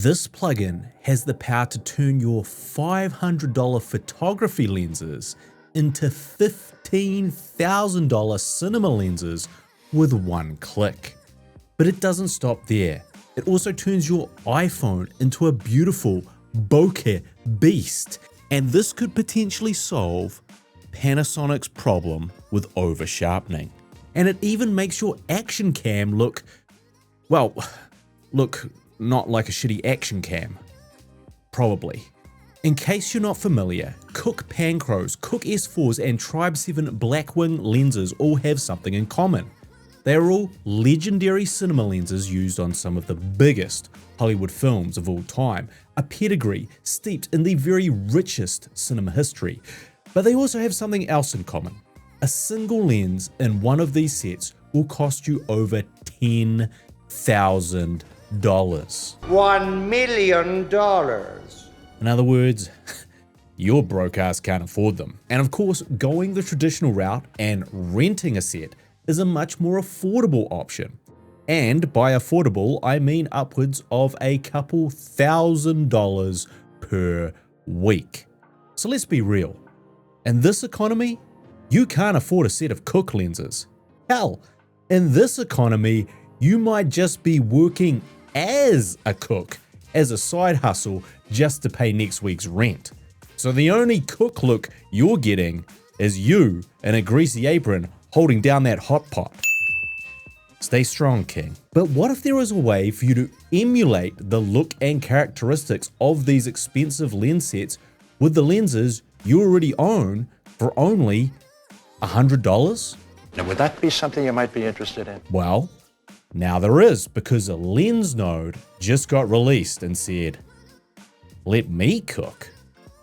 This plugin has the power to turn your $500 photography lenses into $15,000 cinema lenses with one click. But it doesn't stop there. It also turns your iPhone into a beautiful bokeh beast. And this could potentially solve Panasonic's problem with over-sharpening. And it even makes your action cam look not like a shitty action cam. Probably. In case you're not familiar, Cooke Panchros, Cooke S4s and Tribe 7 Blackwing lenses all have something in common. They are all legendary cinema lenses used on some of the biggest Hollywood films of all time, a pedigree steeped in the very richest cinema history. But they also have something else in common. A single lens in one of these sets will cost you over $10,000. $1 million. In other words, your broke ass can't afford them. And of course, going the traditional route and renting a set is a much more affordable option. And by affordable, I mean upwards of a couple $1,000s per week. So let's be real. In this economy, you can't afford a set of Cooke lenses. Hell, in this economy, you might just be working as a cook, as a side hustle, just to pay next week's rent. So the only Cooke look you're getting is you in a greasy apron holding down that hot pot. Stay strong, King. But what if there was a way for you to emulate the look and characteristics of these expensive lens sets with the lenses you already own for only $100? Now, would that be something you might be interested in? Well, now there is, because a Lensnode just got released and said, let me cook.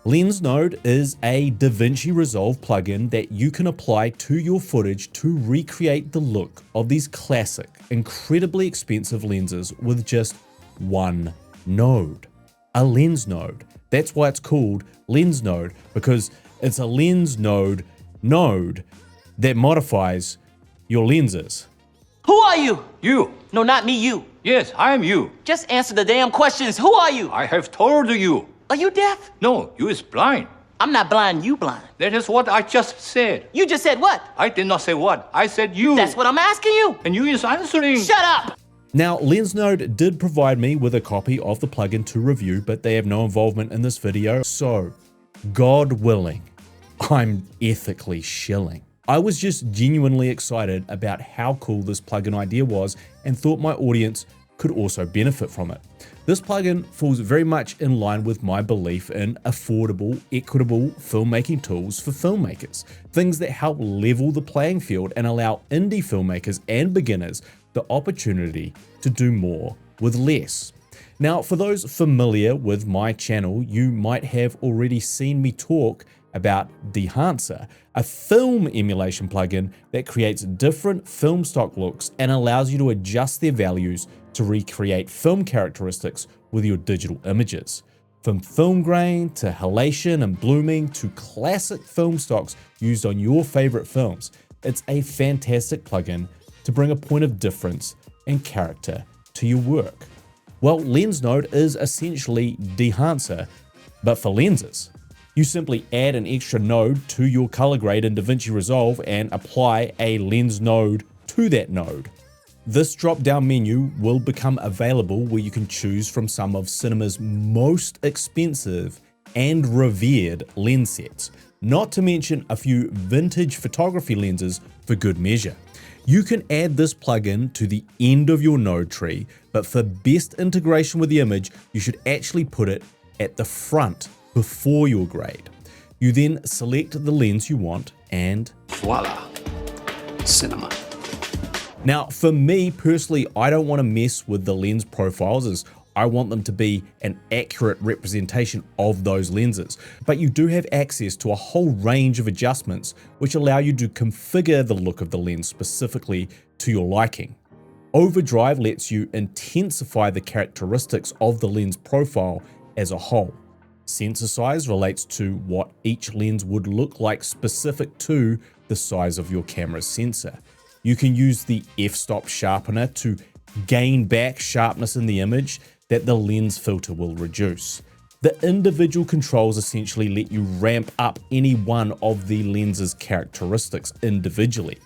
Lensnode is a DaVinci Resolve plugin that you can apply to your footage to recreate the look of these classic, incredibly expensive lenses with just one node. A lens node. That's why it's called Lensnode, because it's a lens node that modifies your lenses. Who are you? You. No, not me, you. Yes, I am you. Just answer the damn questions. Who are you? I have told you. Are you deaf? No, you is blind. I'm not blind, you blind. That is what I just said. You just said what? I did not say what. I said you. That's what I'm asking you. And you is answering. Shut up! Now, Lensnode did provide me with a copy of the plugin to review, but they have no involvement in this video. So, God willing, I'm ethically shilling. I was just genuinely excited about how cool this plugin idea was and thought my audience could also benefit from it. This plugin falls very much in line with my belief in affordable, equitable filmmaking tools for filmmakers. Things that help level the playing field and allow indie filmmakers and beginners the opportunity to do more with less. Now, for those familiar with my channel, you might have already seen me talk about DaVinci, a film emulation plugin that creates different film stock looks and allows you to adjust their values to recreate film characteristics with your digital images. From film grain to halation and blooming to classic film stocks used on your favorite films, it's a fantastic plugin to bring a point of difference and character to your work. Well, Lensnode is essentially DaVinci, but for lenses. You simply add an extra node to your color grade in DaVinci Resolve and apply a lens node to that node. This drop-down menu will become available where you can choose from some of cinema's most expensive and revered lens sets, not to mention a few vintage photography lenses for good measure. You can add this plugin to the end of your node tree, but for best integration with the image, you should actually put it at the front before your grade. You then select the lens you want and Voila. Cinema. Now, for me personally, I don't want to mess with the lens profiles as I want them to be an accurate representation of those lenses. But you do have access to a whole range of adjustments which allow you to configure the look of the lens specifically to your liking. Overdrive lets you intensify the characteristics of the lens profile as a whole. Sensor size relates to what each lens would look like specific to the size of your camera's sensor. You can use the f-stop sharpener to gain back sharpness in the image. that the lens filter will reduce. The individual controls essentially let you ramp up any one of the lens's characteristics individually.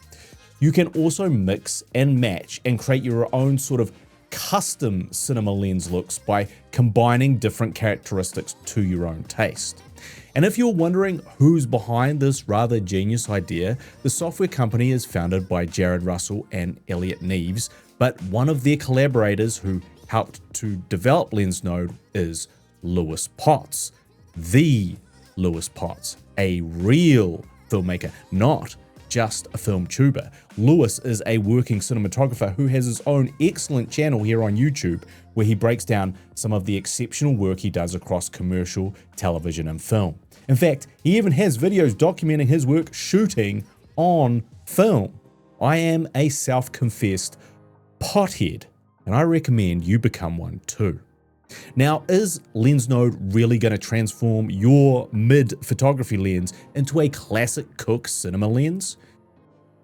You can also mix and match and create your own sort of custom cinema lens looks by combining different characteristics to your own taste. And if you're wondering who's behind this rather genius idea, the software company is founded by Jared Russell and Elliot Neves, but one of their collaborators who helped to develop LensNode is Lewis Potts, the Lewis Potts, a real filmmaker, not just a film tuber. Lewis is a working cinematographer who has his own excellent channel here on YouTube where he breaks down some of the exceptional work he does across commercial, television, and film. In fact, he even has videos documenting his work shooting on film. I am a self-confessed pothead, and I recommend you become one too. Now, is LensNode really going to transform your mid-photography lens into a classic Cooke cinema lens?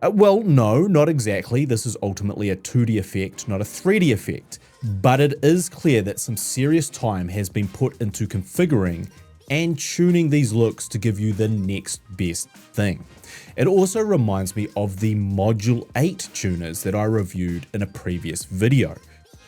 Well, no, not exactly. This is ultimately a 2D effect, not a 3D effect. But it is clear that some serious time has been put into configuring and tuning these looks to give you the next best thing. It also reminds me of the Module 8 tuners that I reviewed in a previous video.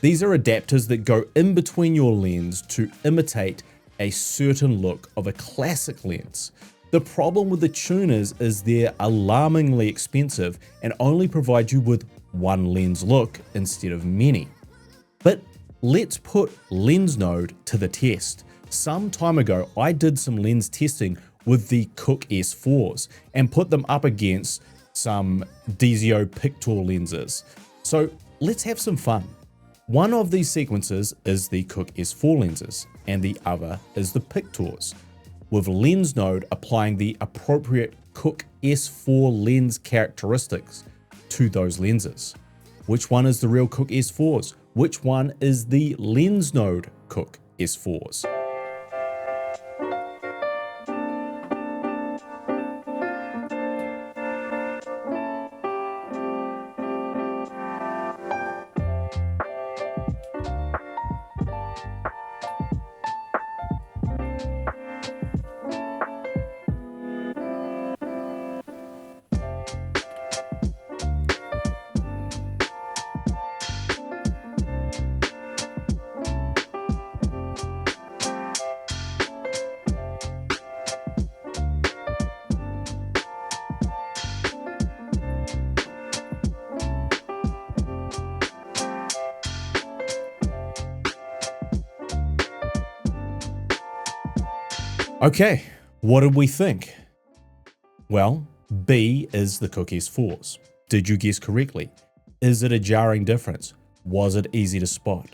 These are adapters that go in between your lens to imitate a certain look of a classic lens. The problem with the tuners is they're alarmingly expensive and only provide you with one lens look instead of many. But let's put LensNode to the test. Some time ago, I did some lens testing with the Cooke S4s and put them up against some DxO Pictor lenses. So let's have some fun. One of these sequences is the Cooke S4 lenses and the other is the Pictors, with LensNode applying the appropriate Cooke S4 lens characteristics to those lenses. Which one is the real Cooke S4s? Which one is the LensNode Cooke S4s? Okay, what did we think? Well, B is the Cooke S4s. Did you guess correctly? Is it a jarring difference? Was it easy to spot?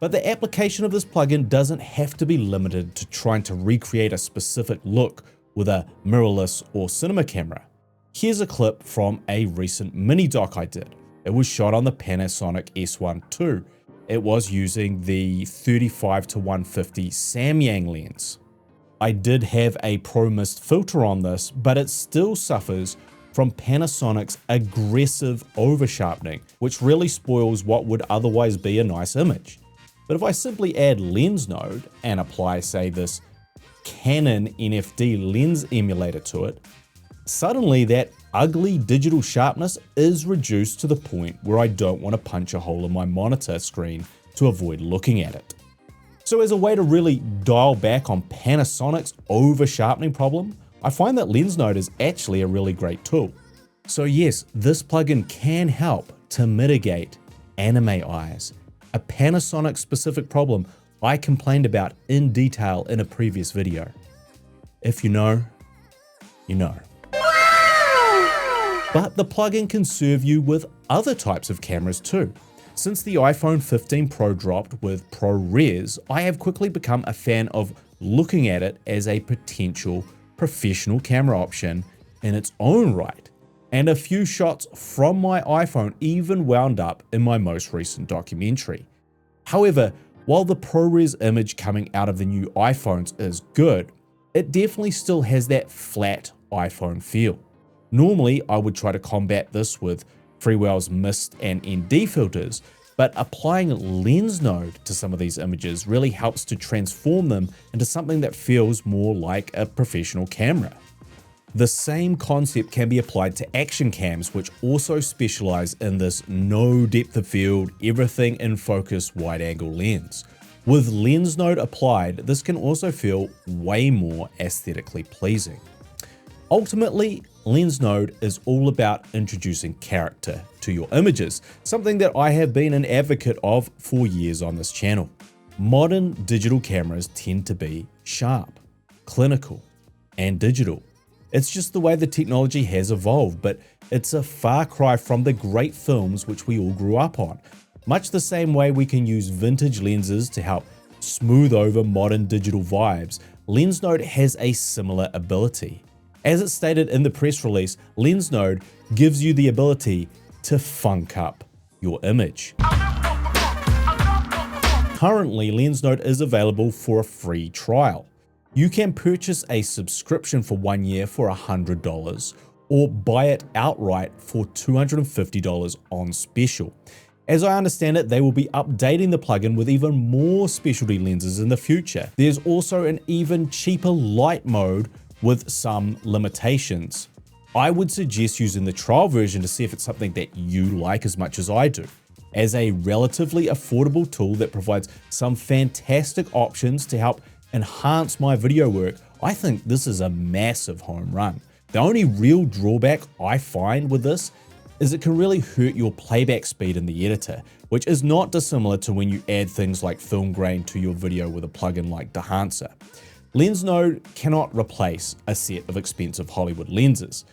But the application of this plugin doesn't have to be limited to trying to recreate a specific look with a mirrorless or cinema camera. Here's a clip from a recent mini doc I did. It was shot on the Panasonic S1 II. It was using the 35-150 Samyang lens. I did have a Pro Mist filter on this, but it still suffers from Panasonic's aggressive over-sharpening, which really spoils what would otherwise be a nice image. But if I simply add LensNode and apply, say, this Canon NFD lens emulator to it, suddenly that ugly digital sharpness is reduced to the point where I don't want to punch a hole in my monitor screen to avoid looking at it. So as a way to really dial back on Panasonic's over-sharpening problem, I find that LensNode is actually a really great tool. So yes, this plugin can help to mitigate anime eyes, a Panasonic specific problem I complained about in detail in a previous video. If you know, you know. But the plugin can serve you with other types of cameras too. Since the iPhone 15 Pro dropped with ProRes, I have quickly become a fan of looking at it as a potential professional camera option in its own right. And a few shots from my iPhone even wound up in my most recent documentary. However, while the ProRes image coming out of the new iPhones is good, it definitely still has that flat iPhone feel. Normally, I would try to combat this with Freewell's mist and ND filters, but applying lens node to some of these images really helps to transform them into something that feels more like a professional camera. The same concept can be applied to action cams, which also specialize in this no depth of field, everything in focus wide angle lens. With lens node applied, this can also feel way more aesthetically pleasing. Ultimately, lens node is all about introducing character to your images, something that I have been an advocate of for years on this channel. Modern digital cameras tend to be sharp, clinical, and digital. It's just the way the technology has evolved, but it's a far cry from the great films which we all grew up on. Much the same way we can use vintage lenses to help smooth over modern digital vibes, lens node has a similar ability. As it's stated in the press release, lens node gives you the ability to funk up your image. Currently, lens node is available for a free trial. You can purchase a subscription for 1 year for $100 or buy it outright for $250 on special. As I understand it, they will be updating the plugin with even more specialty lenses in the future. There's also an even cheaper light mode with some limitations. I would suggest using the trial version to see if it's something that you like as much as I do. As a relatively affordable tool that provides some fantastic options to help enhance my video work, I think this is a massive home run. The only real drawback I find with this is it can really hurt your playback speed in the editor, which is not dissimilar to when you add things like film grain to your video with a plugin like Enhancer. Lens node cannot replace a set of expensive Hollywood lenses,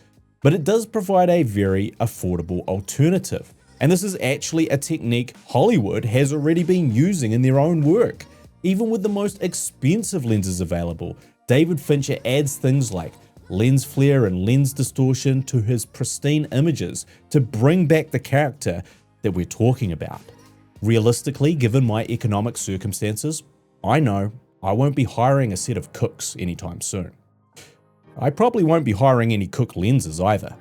but it does provide a very affordable alternative. And this is actually a technique Hollywood has already been using in their own work. Even with the most expensive lenses available, David Fincher adds things like lens flare and lens distortion to his pristine images to bring back the character that we're talking about. Realistically, given my economic circumstances, I know I won't be hiring a set of cooks anytime soon. I probably won't be hiring any cook lenses either.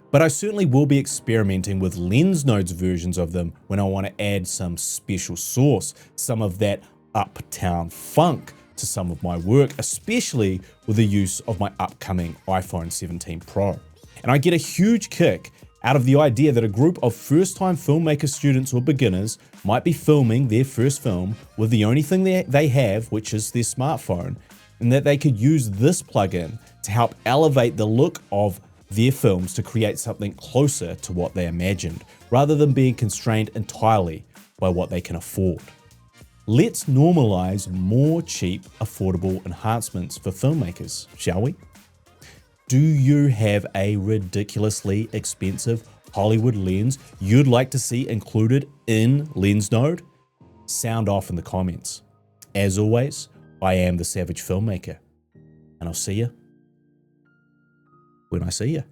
But I certainly will be experimenting with lens nodes versions of them when I want to add some special sauce, some of that uptown funk to some of my work, especially with the use of my upcoming iPhone 17 Pro. And I get a huge kick out of the idea that a group of first-time filmmaker students or beginners might be filming their first film with the only thing they have, which is their smartphone, and that they could use this plugin to help elevate the look of their films to create something closer to what they imagined, rather than being constrained entirely by what they can afford. Let's normalize more cheap, affordable enhancements for filmmakers, shall we? Do you have a ridiculously expensive Hollywood lens you'd like to see included in lens node? Sound off in the comments. As always, I am the Savage Filmmaker, and I'll see you when I see you.